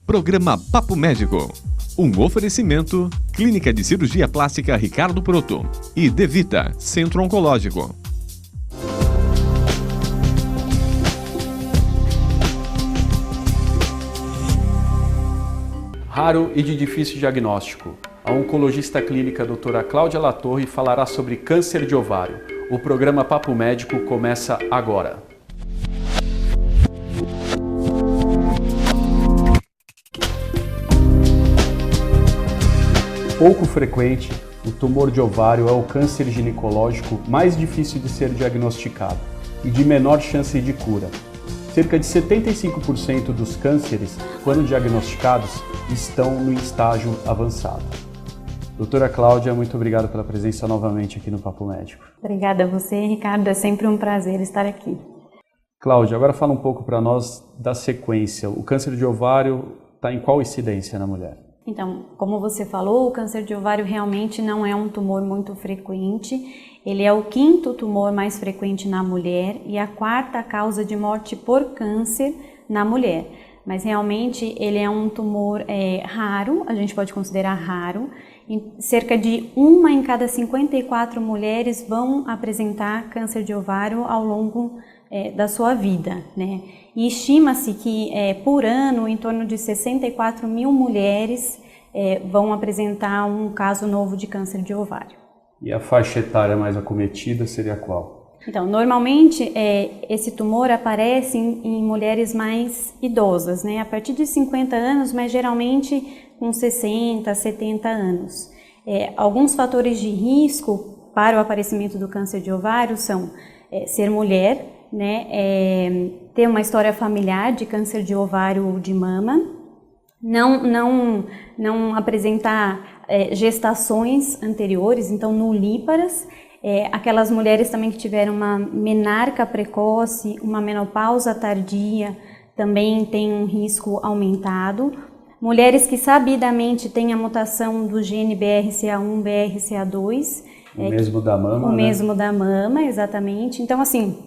Programa Papo Médico. Um oferecimento, Clínica de Cirurgia Plástica Ricardo Proto e Devita, Centro Oncológico. Raro e de difícil diagnóstico. A oncologista clínica doutora Cláudia Latorre falará sobre câncer de ovário. O programa Papo Médico começa agora. Pouco frequente, o tumor de ovário é o câncer ginecológico mais difícil de ser diagnosticado e de menor chance de cura. Cerca de 75% dos cânceres, quando diagnosticados, estão no estágio avançado. Doutora Cláudia, muito obrigado pela presença novamente aqui no Papo Médico. Obrigada a você, Ricardo. É sempre um prazer estar aqui. Cláudia, agora fala um pouco para nós da sequência. O câncer de ovário está em qual incidência na mulher? Então, como você falou, o câncer de ovário realmente não é um tumor muito frequente. Ele é o quinto tumor mais frequente na mulher e a quarta causa de morte por câncer na mulher. Mas realmente ele é um tumor raro, a gente pode considerar raro. Cerca de 1 em cada 54 mulheres vão apresentar câncer de ovário ao longo da sua vida, né? E estima-se que por ano, em torno de 64 mil mulheres vão apresentar um caso novo de câncer de ovário. E a faixa etária mais acometida seria qual? Então, normalmente esse tumor aparece em mulheres mais idosas, né? A partir de 50 anos, mas geralmente com 60, 70 anos. Alguns fatores de risco para o aparecimento do câncer de ovário são ser mulher, né, ter uma história familiar de câncer de ovário ou de mama, não apresentar gestações anteriores, então nulíparas, aquelas mulheres também que tiveram uma menarca precoce, uma menopausa tardia, também tem um risco aumentado. Mulheres que sabidamente têm a mutação do gene BRCA1, BRCA2. O mesmo da mama, O mesmo da mama, exatamente. Então, assim,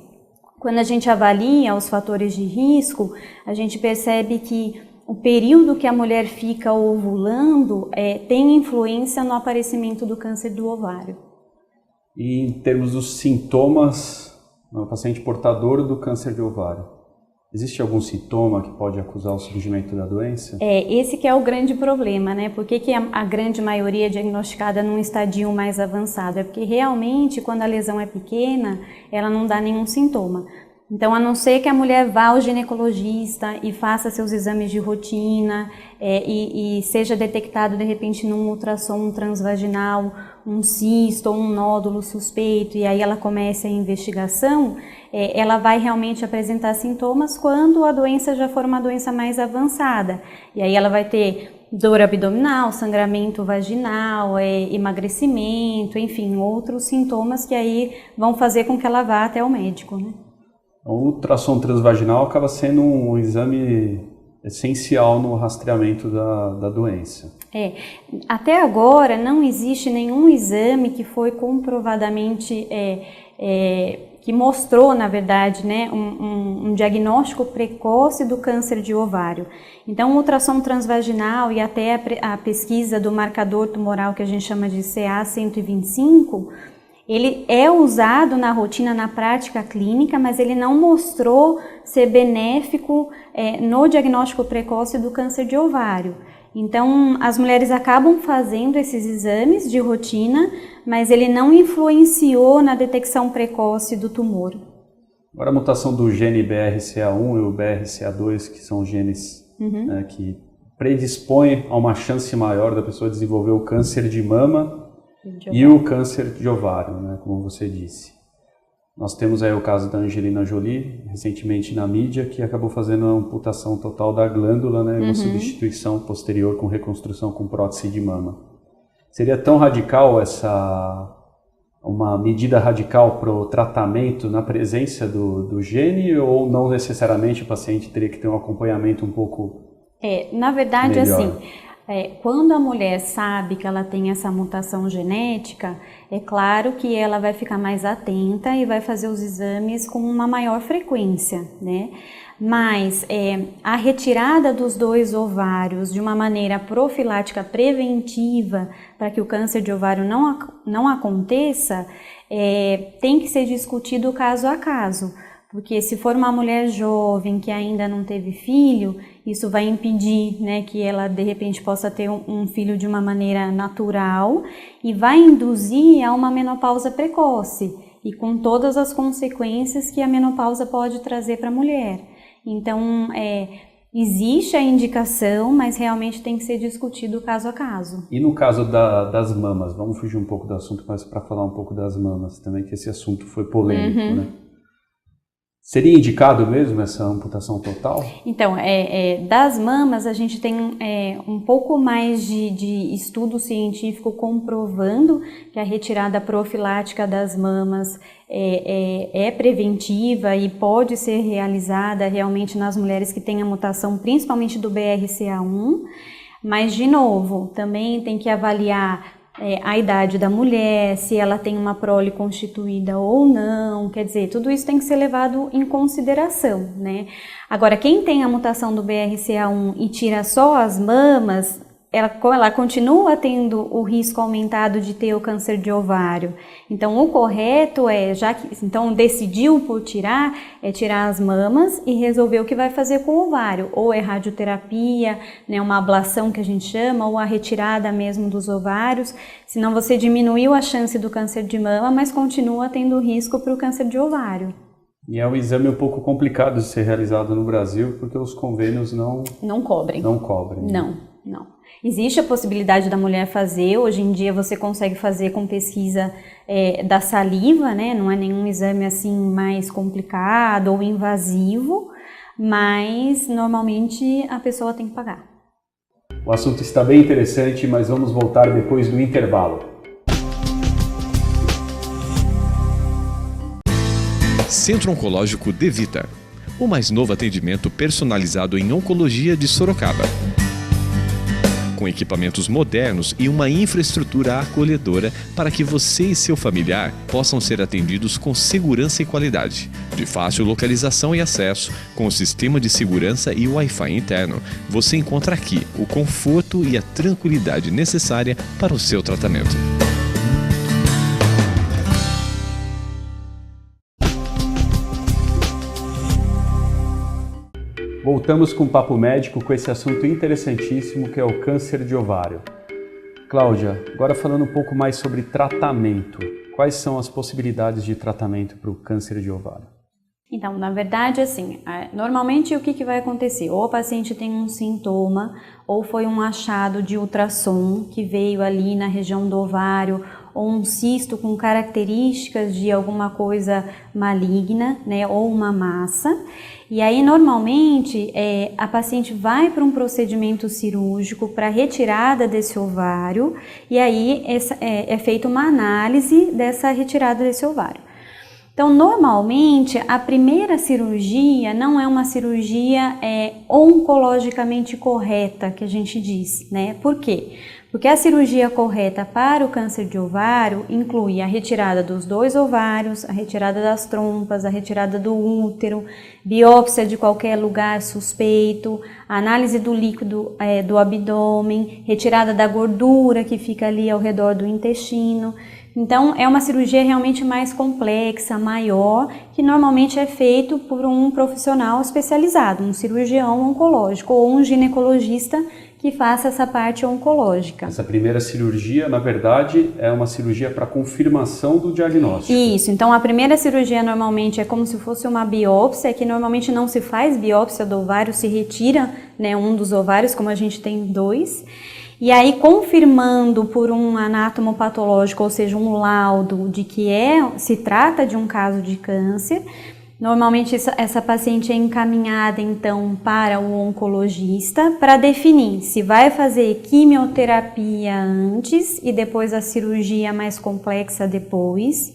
quando a gente avalia os fatores de risco, a gente percebe que o período que a mulher fica ovulando tem influência no aparecimento do câncer do ovário. E em termos dos sintomas, no paciente portador do câncer de ovário, existe algum sintoma que pode acusar o surgimento da doença? Esse que é o grande problema, né? Por que a grande maioria é diagnosticada num estadio mais avançado? É porque realmente, quando a lesão é pequena, ela não dá nenhum sintoma. Então, a não ser que a mulher vá ao ginecologista e faça seus exames de rotina e seja detectado, de repente, num ultrassom transvaginal, um cisto ou um nódulo suspeito, e aí ela comece a investigação, ela vai realmente apresentar sintomas quando a doença já for uma doença mais avançada. E aí ela vai ter dor abdominal, sangramento vaginal, emagrecimento, enfim, outros sintomas que aí vão fazer com que ela vá até o médico, né? O ultrassom transvaginal acaba sendo um exame essencial no rastreamento da doença. Até agora não existe nenhum exame que foi comprovadamente, que mostrou, na verdade, né, um diagnóstico precoce do câncer de ovário. Então, o ultrassom transvaginal e até a pesquisa do marcador tumoral que a gente chama de CA-125, ele é usado na rotina, na prática clínica, mas ele não mostrou ser benéfico no diagnóstico precoce do câncer de ovário. Então, as mulheres acabam fazendo esses exames de rotina, mas ele não influenciou na detecção precoce do tumor. Agora, a mutação do gene BRCA1 e o BRCA2, que são genes que predispõem a uma chance maior da pessoa desenvolver o câncer de mama e o câncer de ovário, né, como você disse. Nós temos aí o caso da Angelina Jolie, recentemente na mídia, que acabou fazendo a amputação total da glândula, né, uma substituição posterior com reconstrução com prótese de mama. Seria tão radical uma medida radical para o tratamento na presença do gene, ou não necessariamente o paciente teria que ter um acompanhamento um pouco na verdade, melhor? Assim, Quando a mulher sabe que ela tem essa mutação genética, é claro que ela vai ficar mais atenta e vai fazer os exames com uma maior frequência, né? Mas a retirada dos 2 ovários de uma maneira profilática preventiva para que o câncer de ovário não aconteça, tem que ser discutido caso a caso. Porque se for uma mulher jovem que ainda não teve filho, isso vai impedir, né, que ela de repente possa ter um filho de uma maneira natural e vai induzir a uma menopausa precoce e com todas as consequências que a menopausa pode trazer para a mulher. Então, existe a indicação, mas realmente tem que ser discutido caso a caso. E no caso das mamas, vamos fugir um pouco do assunto, mas para falar um pouco das mamas também, que esse assunto foi polêmico, né? Seria indicado mesmo essa amputação total? Então, das mamas a gente tem um pouco mais de estudo científico comprovando que a retirada profilática das mamas é preventiva e pode ser realizada realmente nas mulheres que têm a mutação, principalmente do BRCA1, mas de novo, também tem que avaliar a idade da mulher, se ela tem uma prole constituída ou não, quer dizer, tudo isso tem que ser levado em consideração, né? Agora, quem tem a mutação do BRCA1 e tira só as mamas, ela continua tendo o risco aumentado de ter o câncer de ovário. Então, o correto então decidiu por tirar, tirar as mamas e resolver o que vai fazer com o ovário. Ou radioterapia, né, uma ablação que a gente chama, ou a retirada mesmo dos ovários. Senão você diminuiu a chance do câncer de mama, mas continua tendo risco para o câncer de ovário. E é um exame um pouco complicado de ser realizado no Brasil, porque os convênios não cobrem. Não cobrem. Não. Existe a possibilidade da mulher fazer, hoje em dia você consegue fazer com pesquisa da saliva, né? Não é nenhum exame assim mais complicado ou invasivo, mas normalmente a pessoa tem que pagar. O assunto está bem interessante, mas vamos voltar depois do intervalo. Centro Oncológico DeVita, o mais novo atendimento personalizado em oncologia de Sorocaba. Com equipamentos modernos e uma infraestrutura acolhedora para que você e seu familiar possam ser atendidos com segurança e qualidade. De fácil localização e acesso, com o sistema de segurança e Wi-Fi interno, você encontra aqui o conforto e a tranquilidade necessária para o seu tratamento. Voltamos com o Papo Médico com esse assunto interessantíssimo que é o câncer de ovário. Cláudia, agora falando um pouco mais sobre tratamento. Quais são as possibilidades de tratamento para o câncer de ovário? Então, na verdade, assim, normalmente o que vai acontecer? Ou o paciente tem um sintoma, ou foi um achado de ultrassom que veio ali na região do ovário, ou um cisto com características de alguma coisa maligna, né, ou uma massa. E aí, normalmente, a paciente vai para um procedimento cirúrgico para retirada desse ovário, e aí é feita uma análise dessa retirada desse ovário. Então, normalmente, a primeira cirurgia não é uma cirurgia oncologicamente correta, que a gente diz, né? Por quê? Porque a cirurgia correta para o câncer de ovário inclui a retirada dos 2 ovários, a retirada das trompas, a retirada do útero, biópsia de qualquer lugar suspeito, análise do líquido do abdômen, retirada da gordura que fica ali ao redor do intestino. Então, é uma cirurgia realmente mais complexa, maior, que normalmente é feito por um profissional especializado, um cirurgião oncológico ou um ginecologista que faça essa parte oncológica. Essa primeira cirurgia, na verdade, é uma cirurgia para confirmação do diagnóstico. Isso, então a primeira cirurgia normalmente é como se fosse uma biópsia, que normalmente não se faz biópsia do ovário, se retira, né, um dos ovários, como a gente tem 2. E aí, confirmando por um anatomopatológico, ou seja, um laudo de que se trata de um caso de câncer, normalmente essa paciente é encaminhada então para o oncologista para definir se vai fazer quimioterapia antes e depois a cirurgia mais complexa depois,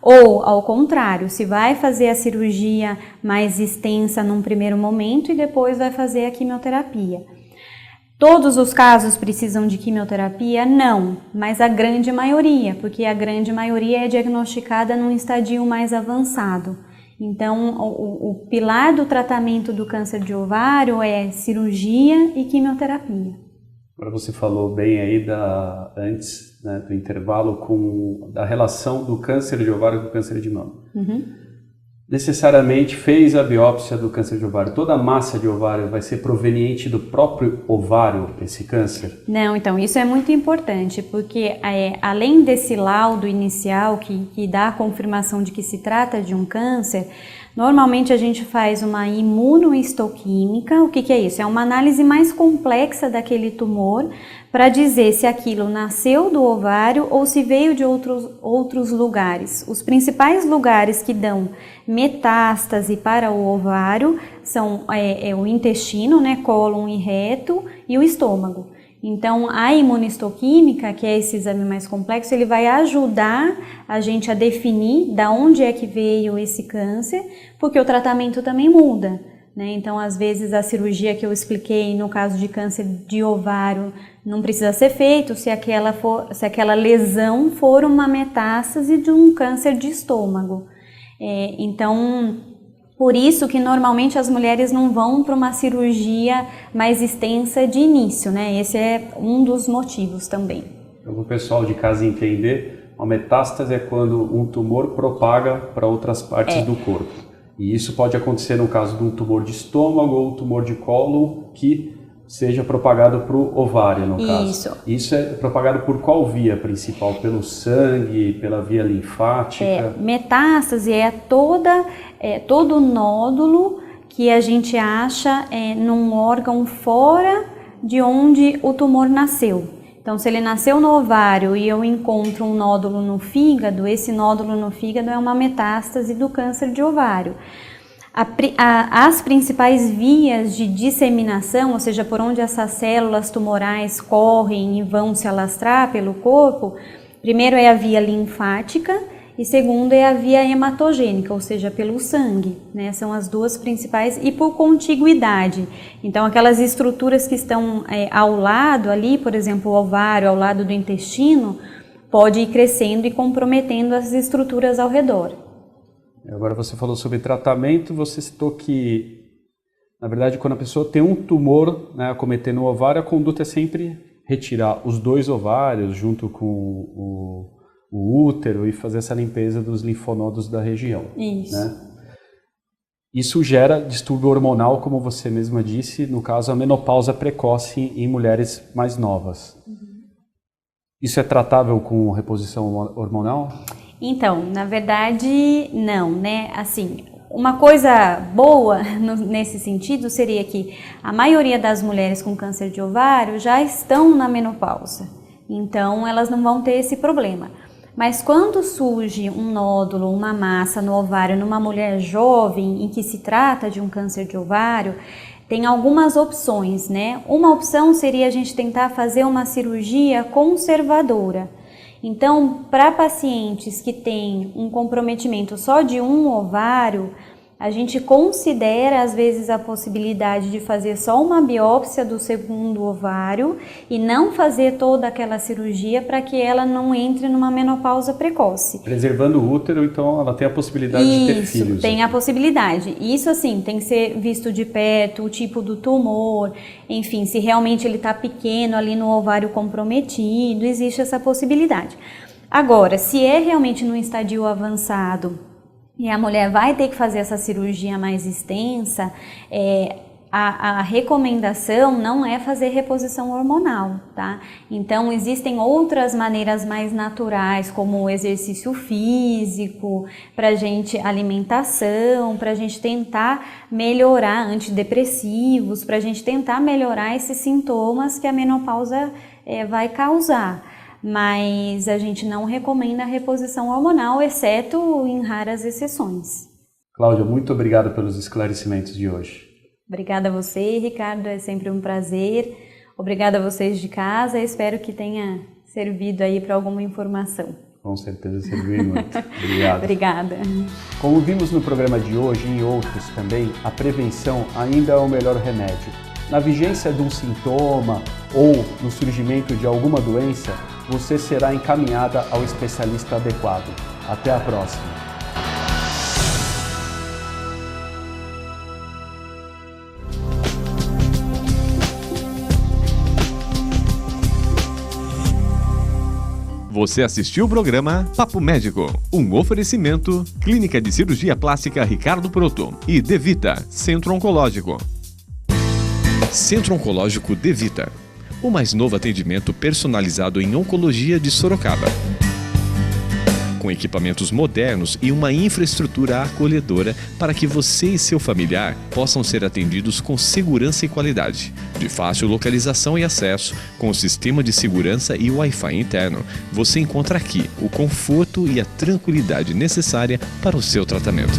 ou ao contrário, se vai fazer a cirurgia mais extensa num primeiro momento e depois vai fazer a quimioterapia. Todos os casos precisam de quimioterapia? Não, mas a grande maioria, porque a grande maioria é diagnosticada num estadio mais avançado. Então, o pilar do tratamento do câncer de ovário é cirurgia e quimioterapia. Agora você falou bem aí antes, né, do intervalo da relação do câncer de ovário com o câncer de mama. Necessariamente fez a biópsia do câncer de ovário, toda a massa de ovário vai ser proveniente do próprio ovário, esse câncer? Não, então isso é muito importante, porque além desse laudo inicial que dá a confirmação de que se trata de um câncer, normalmente a gente faz uma imunohistoquímica. O que é isso? É uma análise mais complexa daquele tumor para dizer se aquilo nasceu do ovário ou se veio de outros lugares. Os principais lugares que dão metástase para o ovário são o intestino, né, cólon e reto, e o estômago. Então, a imunohistoquímica, que é esse exame mais complexo, ele vai ajudar a gente a definir da onde é que veio esse câncer, porque o tratamento também muda, né? Então, às vezes, a cirurgia que eu expliquei no caso de câncer de ovário não precisa ser feito se aquela lesão for uma metástase de um câncer de estômago. Então, por isso que normalmente as mulheres não vão para uma cirurgia mais extensa de início, né? Esse é um dos motivos também. Então, para o pessoal de casa entender, uma metástase é quando um tumor propaga para outras partes do corpo. E isso pode acontecer no caso de um tumor de estômago ou um tumor de cólon que seja propagado para o ovário, no caso. Isso é propagado por qual via principal? Pelo sangue, pela via linfática? Metástase é todo nódulo que a gente acha num órgão fora de onde o tumor nasceu. Então, se ele nasceu no ovário e eu encontro um nódulo no fígado, esse nódulo no fígado é uma metástase do câncer de ovário. As principais vias de disseminação, ou seja, por onde essas células tumorais correm e vão se alastrar pelo corpo, primeiro é a via linfática e segundo é a via hematogênica, ou seja, pelo sangue, né? São as duas principais, e por contiguidade. Então, aquelas estruturas que estão ao lado ali, por exemplo, o ovário ao lado do intestino, pode ir crescendo e comprometendo as estruturas ao redor. Agora você falou sobre tratamento, você citou que, na verdade, quando a pessoa tem um tumor, né, acometendo o ovário, a conduta é sempre retirar os dois ovários junto com o útero e fazer essa limpeza dos linfonodos da região. Isso. Né? Isso gera distúrbio hormonal, como você mesma disse, no caso a menopausa precoce em mulheres mais novas. Isso é tratável com reposição hormonal? Então, na verdade, não, né? Assim, uma coisa boa nesse sentido seria que a maioria das mulheres com câncer de ovário já estão na menopausa, então elas não vão ter esse problema. Mas quando surge um nódulo, uma massa no ovário numa mulher jovem em que se trata de um câncer de ovário, tem algumas opções, né? Uma opção seria a gente tentar fazer uma cirurgia conservadora. Então, para pacientes que têm um comprometimento só de um ovário, a gente considera às vezes a possibilidade de fazer só uma biópsia do segundo ovário e não fazer toda aquela cirurgia para que ela não entre numa menopausa precoce. Preservando o útero, então ela tem a possibilidade de ter filhos. Isso, tem a possibilidade. Isso assim, tem que ser visto de perto, o tipo do tumor, enfim, se realmente ele está pequeno ali no ovário comprometido, existe essa possibilidade. Agora, se é realmente num estadio avançado, e a mulher vai ter que fazer essa cirurgia mais extensa, a recomendação não é fazer reposição hormonal, tá? Então, existem outras maneiras mais naturais, como o exercício físico, alimentação, para a gente tentar melhorar, antidepressivos, para a gente tentar melhorar esses sintomas que a menopausa vai causar. Mas a gente não recomenda a reposição hormonal, exceto em raras exceções. Cláudia, muito obrigado pelos esclarecimentos de hoje. Obrigada a você, Ricardo, é sempre um prazer. Obrigada a vocês de casa, espero que tenha servido aí para alguma informação. Com certeza serviu muito. Obrigado. Obrigada. Como vimos no programa de hoje e em outros também, a prevenção ainda é o melhor remédio. na vigência de um sintoma ou no surgimento de alguma doença, você será encaminhada ao especialista adequado. Até a próxima! Você assistiu o programa Papo Médico, um oferecimento Clínica de Cirurgia Plástica Ricardo Proto e Devita, Centro Oncológico. Centro Oncológico Devita, o mais novo atendimento personalizado em oncologia de Sorocaba. Com equipamentos modernos e uma infraestrutura acolhedora para que você e seu familiar possam ser atendidos com segurança e qualidade, de fácil localização e acesso, com o sistema de segurança e Wi-Fi interno. Você encontra aqui o conforto e a tranquilidade necessária para o seu tratamento.